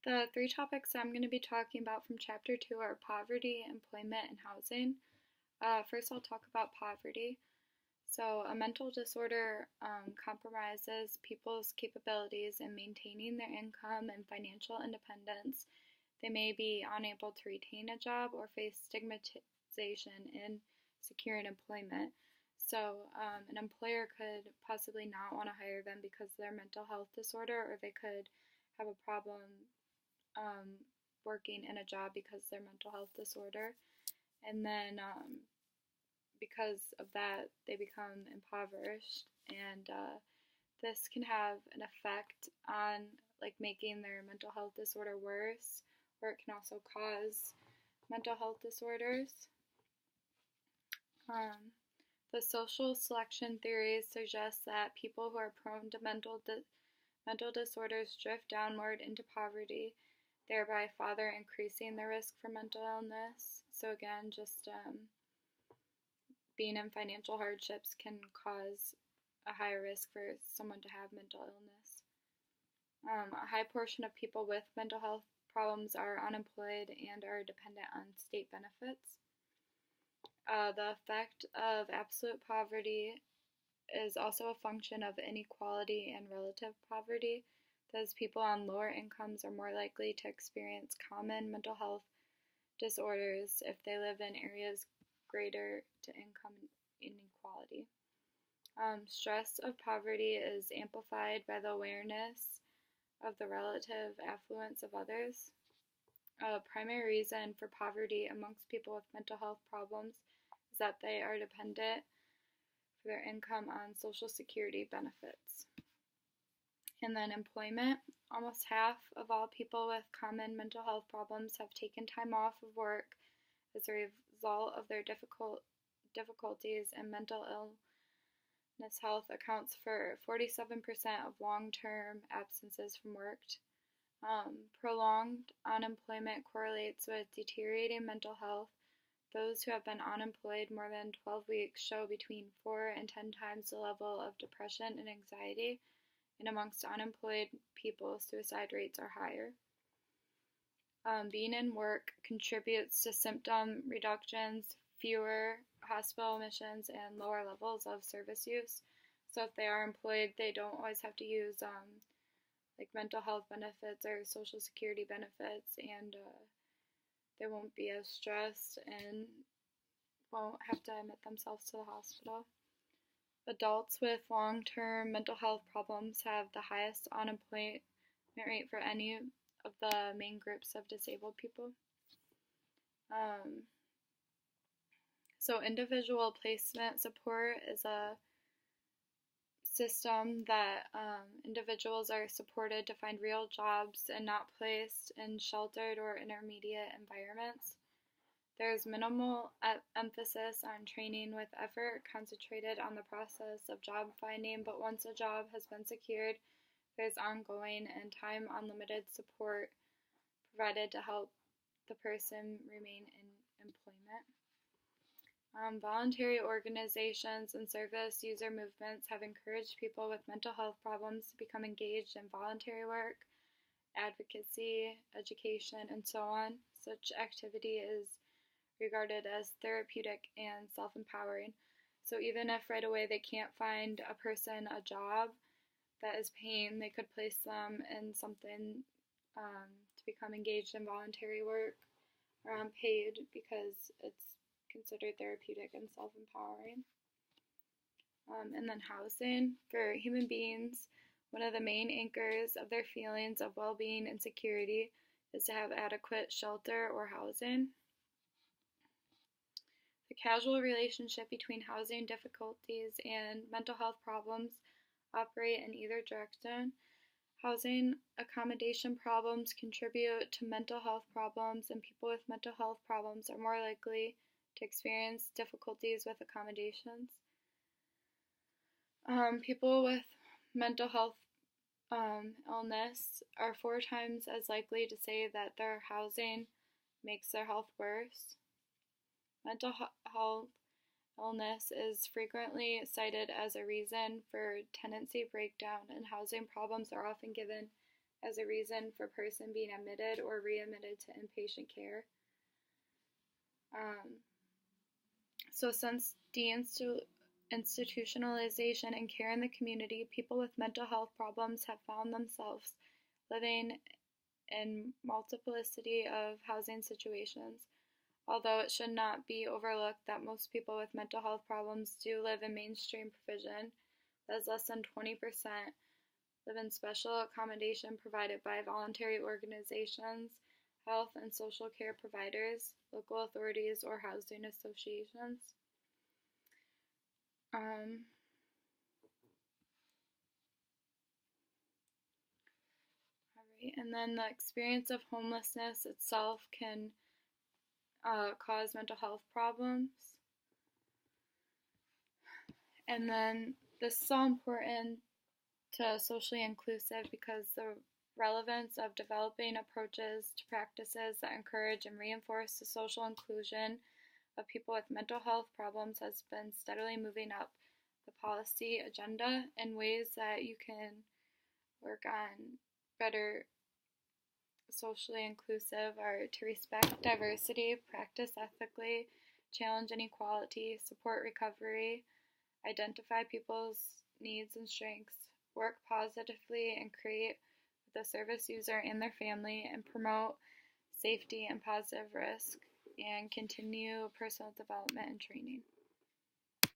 The three topics I'm going to be talking about from Chapter 2 are poverty, employment, and housing. First, I'll talk about poverty. So, a mental disorder compromises people's capabilities in maintaining their income and financial independence. They may be unable to retain a job or face stigmatization in securing employment. So, an employer could possibly not want to hire them because of their mental health disorder, or they could have a problem um, working in a job because of their mental health disorder. And then because of that, they become impoverished. And this can have an effect on like making their mental health disorder worse, or it can also cause mental health disorders. The social selection theories suggest that people who are prone to mental disorders drift downward into poverty, thereby further increasing the risk for mental illness. So again, just being in financial hardships can cause a higher risk for someone to have mental illness. A high portion of people with mental health problems are unemployed and are dependent on state benefits. The effect of absolute poverty is also a function of inequality and relative poverty. Those people on lower incomes are more likely to experience common mental health disorders if they live in areas greater to income inequality. Stress of poverty is amplified by the awareness of the relative affluence of others. A primary reason for poverty amongst people with mental health problems is that they are dependent for their income on Social Security benefits. And then employment. Almost half of all people with common mental health problems have taken time off of work as a result of their difficulties, and mental illness health accounts for 47% of long-term absences from work. Prolonged unemployment correlates with deteriorating mental health. Those who have been unemployed more than 12 weeks show between 4 and 10 times the level of depression and anxiety, and amongst unemployed people, suicide rates are higher. Being in work contributes to symptom reductions, fewer hospital admissions, and lower levels of service use. So if they are employed, they don't always have to use like mental health benefits or Social Security benefits, and they won't be as stressed and won't have to admit themselves to the hospital. Adults with long-term mental health problems have the highest unemployment rate for any of the main groups of disabled people. So individual placement support is a system that individuals are supported to find real jobs and not placed in sheltered or intermediate environments. There's minimal emphasis on training, with effort concentrated on the process of job finding, but once a job has been secured, there's ongoing and time unlimited support provided to help the person remain in employment. Voluntary organizations and service user movements have encouraged people with mental health problems to become engaged in voluntary work, advocacy, education, and so on. Such activity is regarded as therapeutic and self-empowering. So even if right away they can't find a person a job that is paying, they could place them in something to become engaged in voluntary work or unpaid, because it's considered therapeutic and self-empowering. And then housing. For human beings, one of the main anchors of their feelings of well-being and security is to have adequate shelter or housing. The causal relationship between housing difficulties and mental health problems operate in either direction. Housing accommodation problems contribute to mental health problems, and people with mental health problems are more likely to experience difficulties with accommodations. People with mental health illness are 4 times as likely to say that their housing makes their health worse. Mental health illness is frequently cited as a reason for tenancy breakdown, and housing problems are often given as a reason for a person being admitted or readmitted to inpatient care. So since deinstitutionalization and care in the community, people with mental health problems have found themselves living in multiplicity of housing situations. Although it should not be overlooked that most people with mental health problems do live in mainstream provision, as less than 20% live in special accommodation provided by voluntary organizations, health and social care providers, local authorities, or housing associations. And then the experience of homelessness itself can cause mental health problems. And then this is all important to socially inclusive because the relevance of developing approaches to practices that encourage and reinforce the social inclusion of people with mental health problems has been steadily moving up the policy agenda in ways that you can work on better socially inclusive are to respect diversity, practice ethically, challenge inequality, support recovery, identify people's needs and strengths, work positively and create with the service user and their family, and promote safety and positive risk, and continue personal development and training.